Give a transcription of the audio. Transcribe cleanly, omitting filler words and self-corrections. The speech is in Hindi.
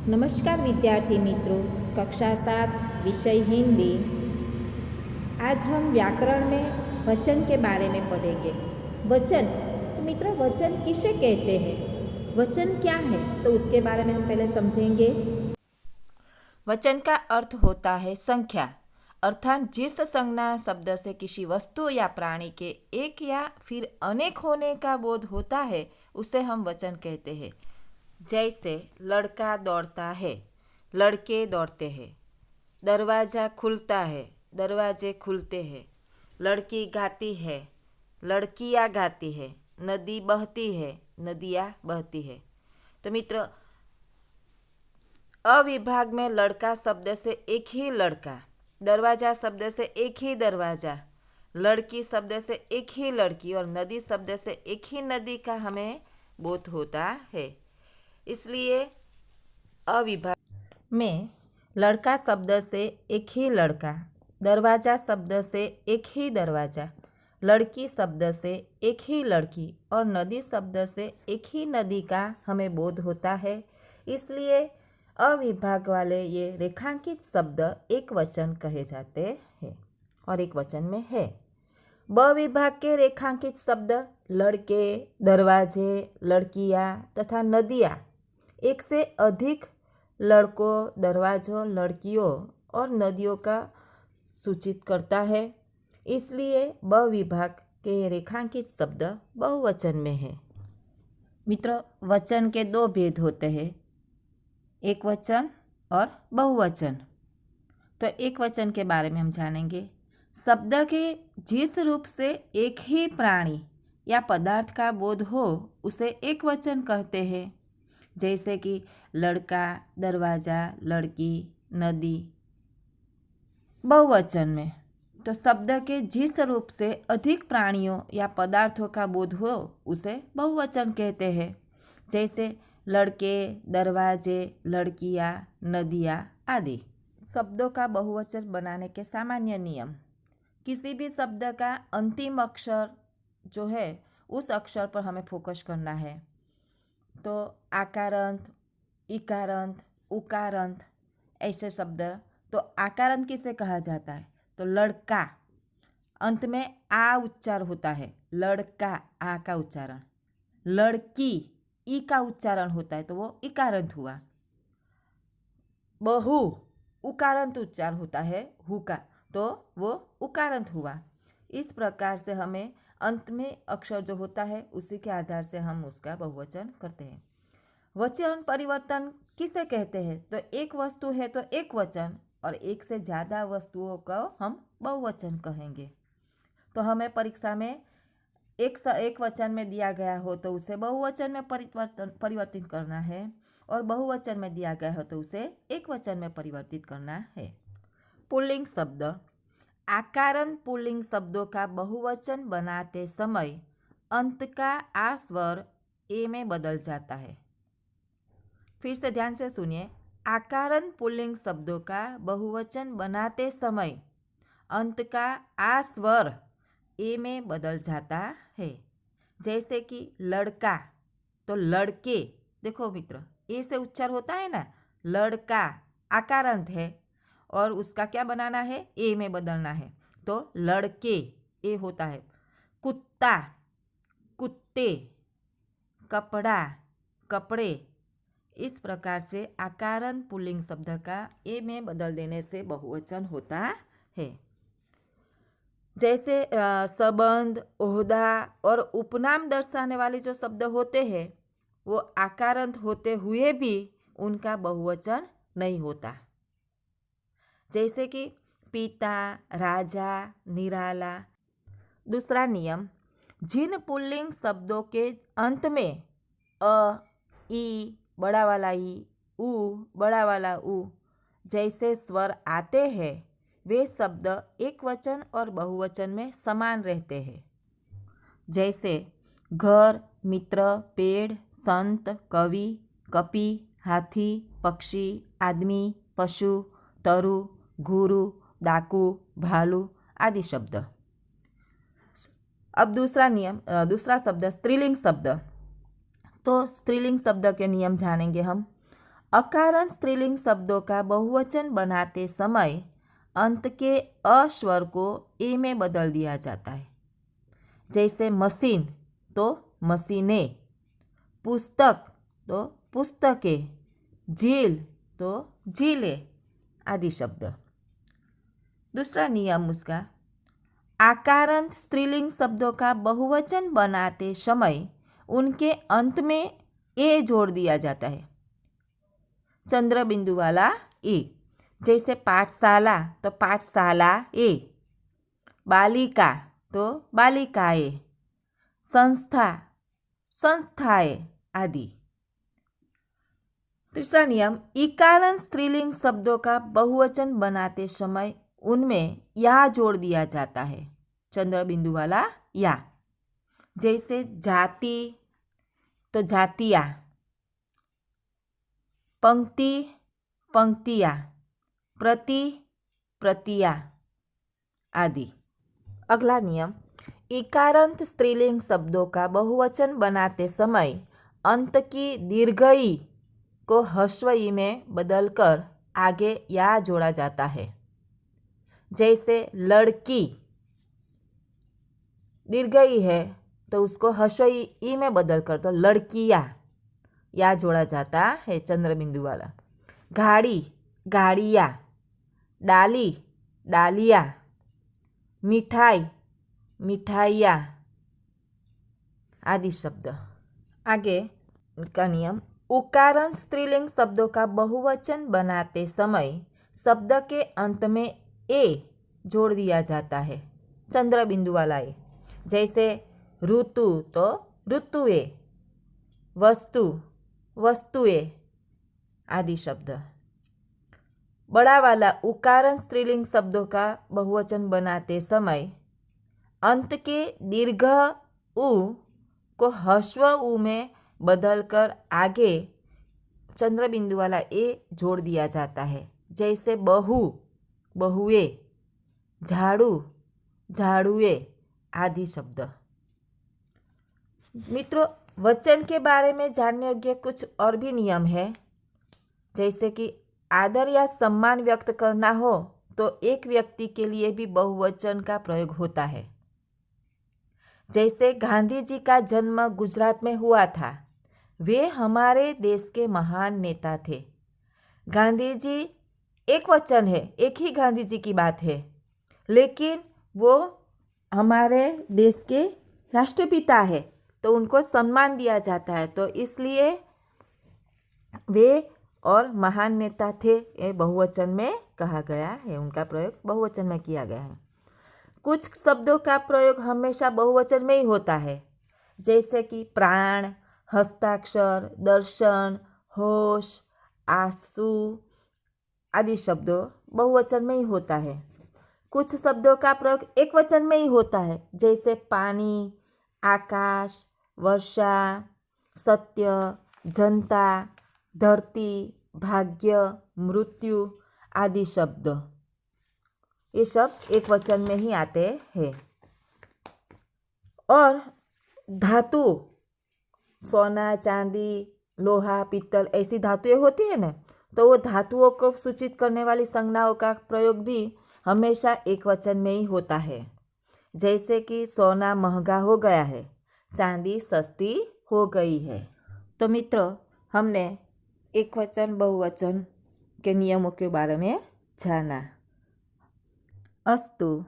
नमस्कार विद्यार्थी मित्रों, कक्षा 7 विषय हिंदी। आज हम व्याकरण में वचन के बारे में पढ़ेंगे। वचन, तो मित्रों वचन किसे कहते हैं, वचन क्या है, तो उसके बारे में हम पहले समझेंगे। वचन का अर्थ होता है संख्या, अर्थात जिस संज्ञा शब्द से किसी वस्तु या प्राणी के एक या फिर अनेक होने का बोध होता है उसे हम वचन कहते हैं। जैसे लड़का दौड़ता है, लड़के दौड़ते हैं। दरवाज़ा खुलता है, दरवाजे खुलते हैं। लड़की गाती है, लड़कियाँ गाती है। नदी बहती है, नदियाँ बहती है। तो मित्र, अविभाग में लड़का शब्द से एक ही लड़का, दरवाजा शब्द से एक ही दरवाजा, लड़की शब्द से एक ही लड़की और नदी शब्द से एक ही नदी का हमें बोध होता है। इसलिए अविभाग में लड़का शब्द से एक ही लड़का, दरवाजा शब्द से एक ही दरवाजा, लड़की शब्द से एक ही लड़की और नदी शब्द से एक ही नदी का हमें बोध होता है। इसलिए अविभाग वाले ये रेखांकित शब्द एक वचन कहे जाते हैं और एक वचन में है। ब विभाग के रेखांकित शब्द लड़के, दरवाजे, लड़कियाँ तथा नदियाँ एक से अधिक लड़कों, दरवाजों, लड़कियों और नदियों का सूचित करता है। इसलिए ब विभाग के रेखांकित शब्द बहुवचन में है। मित्र, वचन के दो भेद होते हैं, एक वचन और बहुवचन। तो एक वचन के बारे में हम जानेंगे। शब्द के जिस रूप से एक ही प्राणी या पदार्थ का बोध हो उसे एक वचन कहते हैं। जैसे कि लड़का, दरवाज़ा, लड़की, नदी। बहुवचन में तो शब्द के जिस रूप से अधिक प्राणियों या पदार्थों का बोध हो उसे बहुवचन कहते हैं। जैसे लड़के, दरवाजे, लड़कियाँ, नदियाँ आदि। शब्दों का बहुवचन बनाने के सामान्य नियम। किसी भी शब्द का अंतिम अक्षर जो है उस अक्षर पर हमें फोकस करना है। तो आकारांत, इकारांत, उकारांत ऐसे शब्द। तो आकारांत किसे कहा जाता है? तो लड़का, अंत में आ उच्चार होता है, लड़का आ का उच्चारण। लड़की ई का उच्चारण होता है तो वो इकारांत हुआ। बहु उकारांत उच्चार होता है हु का, तो वो उकारांत हुआ। इस प्रकार से हमें अंत में अक्षर जो होता है उसी के आधार से हम उसका बहुवचन करते हैं। वचन परिवर्तन किसे कहते हैं? तो एक वस्तु है तो एक वचन और एक से ज़्यादा वस्तुओं को हम बहुवचन कहेंगे। तो हमें परीक्षा में एक वचन में दिया गया हो तो उसे बहुवचन में परिवर्तित करना है और बहुवचन में दिया गया हो तो उसे एक वचन में परिवर्तित करना है। पुल्लिंग शब्द। आकारांत पुल्लिंग शब्दों का बहुवचन बनाते समय अंत का आ स्वर ए में बदल जाता है। फिर से ध्यान से सुनिए। आकारांत पुल्लिंग शब्दों का बहुवचन बनाते समय अंत का आ स्वर ए में बदल जाता है। जैसे कि लड़का, तो लड़के, देखो मित्र ए से उच्चार होता है ना, लड़का आकारांत है और उसका क्या बनाना है? ए में बदलना है, तो लड़के ए होता है। कुत्ता, कुत्ते, कपड़ा, कपड़े। इस प्रकार से आकारांत पुल्लिंग शब्द का ए में बदल देने से बहुवचन होता है। जैसे संबंध, ओहदा और उपनाम दर्शाने वाले जो शब्द होते हैं वो आकारांत होते हुए भी उनका बहुवचन नहीं होता। जैसे कि पिता, राजा, निराला। दूसरा नियम, जिन पुल्लिंग शब्दों के अंत में अ, ई, बड़ा वाला ई, उ, बड़ा वाला उ जैसे स्वर आते हैं वे शब्द एक वचन और बहुवचन में समान रहते हैं। जैसे घर, मित्र, पेड़, संत, कवि, कपि, हाथी, पक्षी, आदमी, पशु, तरु, गुरु, डाकू, भालू आदि शब्द। अब दूसरा शब्द स्त्रीलिंग शब्द। तो स्त्रीलिंग शब्द के नियम जानेंगे हम। अकारण स्त्रीलिंग शब्दों का बहुवचन बनाते समय अंत के अ स्वर को ए में बदल दिया जाता है। जैसे मशीन तो मशीनें, पुस्तक तो पुस्तकें, झील तो झीलें आदि शब्द। दूसरा नियम उसका, आकारांत स्त्रीलिंग शब्दों का बहुवचन बनाते समय उनके अंत में ए जोड़ दिया जाता है, चंद्र बिंदु वाला ए। जैसे पाठशाला तो पाठशाला ए, बालिका तो बालिकाएं, संस्था संस्थाएं आदि। तीसरा नियम, इकारण स्त्रीलिंग शब्दों का बहुवचन बनाते समय उनमें या जोड़ दिया जाता है, चंद्र बिंदु वाला या। जैसे जाति तो जातियाँ, पंक्ति पंक्तियाँ, प्रति प्रतियाँ आदि। अगला नियम, इकारांत स्त्रीलिंग शब्दों का बहुवचन बनाते समय अंत की दीर्घ ई को ह्रस्व ई में बदलकर आगे या जोड़ा जाता है। जैसे लड़की, दीर्घ ई है तो उसको ह्रस्व ई में बदलकर तो लड़कियाँ या जोड़ा जाता है, चंद्र बिंदु वाला। गाड़ी गाड़ियाँ, डाली डालियाँ, मिठाई मिठाइयाँ आदि शब्द। आगे का नियम, उकारण स्त्रीलिंग शब्दों का बहुवचन बनाते समय शब्द के अंत में ए जोड़ दिया जाता है, चंद्र बिंदु वाला ए। जैसे ऋतु तो ऋतुए, वस्तु वस्तुए आदि शब्द। बड़ा वाला उकारण स्त्रीलिंग शब्दों का बहुवचन बनाते समय अंत के दीर्घ उ को ह्रस्व उ में बदलकर आगे चंद्र बिंदु वाला ए जोड़ दिया जाता है। जैसे बहू बहुए, झाड़ू झाड़ुए आदि शब्द। मित्रों, वचन के बारे में जानने योग्य कुछ और भी नियम है। जैसे कि आदर या सम्मान व्यक्त करना हो तो एक व्यक्ति के लिए भी बहुवचन का प्रयोग होता है। जैसे गांधी जी का जन्म गुजरात में हुआ था, वे हमारे देश के महान नेता थे। गांधी जी एक वचन है, एक ही गांधी जी की बात है, लेकिन वो हमारे देश के राष्ट्रपिता है तो उनको सम्मान दिया जाता है, तो इसलिए वे और महान नेता थे ये बहुवचन में कहा गया है, उनका प्रयोग बहुवचन में किया गया है। कुछ शब्दों का प्रयोग हमेशा बहुवचन में ही होता है, जैसे कि प्राण, हस्ताक्षर, दर्शन, होश, आंसू आदि शब्दों बहुवचन में ही होता है। कुछ शब्दों का प्रयोग एक वचन में ही होता है, जैसे पानी, आकाश, वर्षा, सत्य, जनता, धरती, भाग्य, मृत्यु आदि शब्द। ये शब्द एक वचन में ही आते हैं। और धातु, सोना, चांदी, लोहा, पीतल ऐसी धातुएं होती है ना, तो वो धातुओं को सूचित करने वाली संज्ञाओं का प्रयोग भी हमेशा एक वचन में ही होता है। जैसे कि सोना महंगा हो गया है, चांदी सस्ती हो गई है। तो मित्रों, हमने एक वचन बहुवचन के नियमों के बारे में जाना। अस्तु।